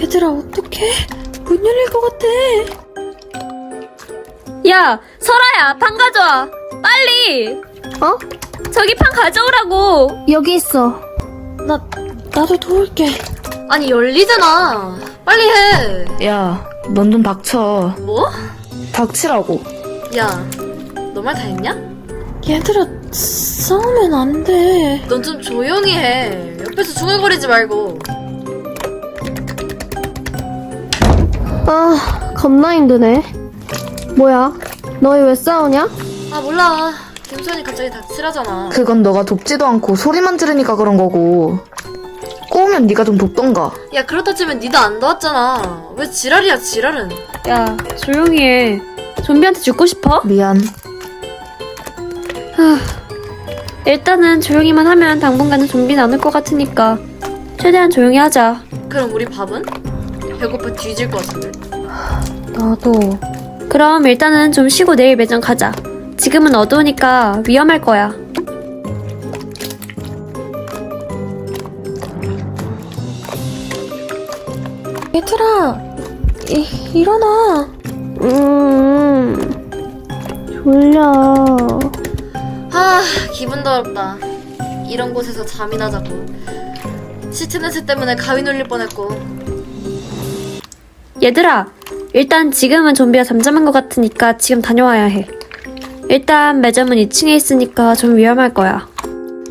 얘들아, 어떡해? 못 열릴 것 같아. 야, 설아야, 판 가져와. 빨리. 어? 저기 판 가져오라고. 여기 있어. 나도 도울게. 아니, 열리잖아. 빨리 해. 야, 넌 좀 닥쳐. 뭐? 닥치라고. 야, 너 말 다 했냐? 얘들아, 싸우면 안 돼. 넌 좀 조용히 해. 옆에서 중얼거리지 말고. 아, 겁나 힘드네. 뭐야? 너희 왜 싸우냐? 아, 몰라. 김수현이 갑자기 닥치라잖아. 그건 너가 돕지도 않고 소리만 지르니까 그런 거고. 꼬우면 네가 좀 돕던가. 야, 그렇다 치면 니도 안 도왔잖아. 왜 지랄이야, 지랄은. 야, 조용히 해. 좀비한테 죽고 싶어? 미안. 일단은 조용히만 하면 당분간은 좀비는 안 올 것 같으니까 최대한 조용히 하자. 그럼 우리 밥은? 배고파 뒤질 것 같은데. 나도. 그럼 일단은 좀 쉬고 내일 매점 가자. 지금은 어두우니까 위험할 거야. 얘들아, 일어나. 졸려. 아, 기분 더럽다. 이런 곳에서 잠이나 자고. 시트 냄새 때문에 가위 눌릴 뻔했고. 얘들아, 일단 지금은 좀비가 잠잠한 것 같으니까 지금 다녀와야 해. 일단 매점은 2층에 있으니까 좀 위험할 거야.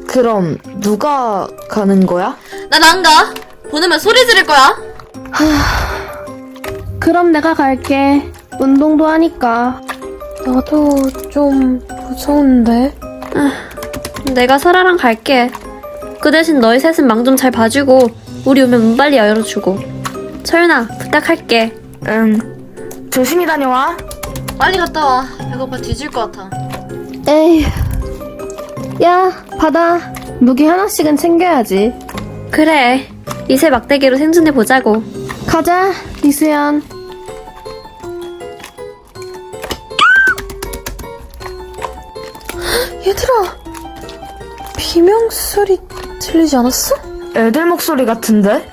그럼 누가 가는 거야? 난 안 가. 보내면 소리 지를 거야. 그럼 내가 갈게. 운동도 하니까. 나도 좀 무서운데. 내가 설아랑 갈게. 그 대신 너희 셋은 망 좀 잘 봐주고 우리 오면 문 빨리 열어주고. 철윤아, 부탁할게. 응. 조심히 다녀와. 빨리 갔다 와. 배고파 뒤질 것 같아. 에휴. 야, 받아. 무기 하나씩은 챙겨야지. 그래. 이세 막대기로 생존해 보자고. 가자, 이수연. 얘들아, 비명 소리 들리지 않았어? 애들 목소리 같은데?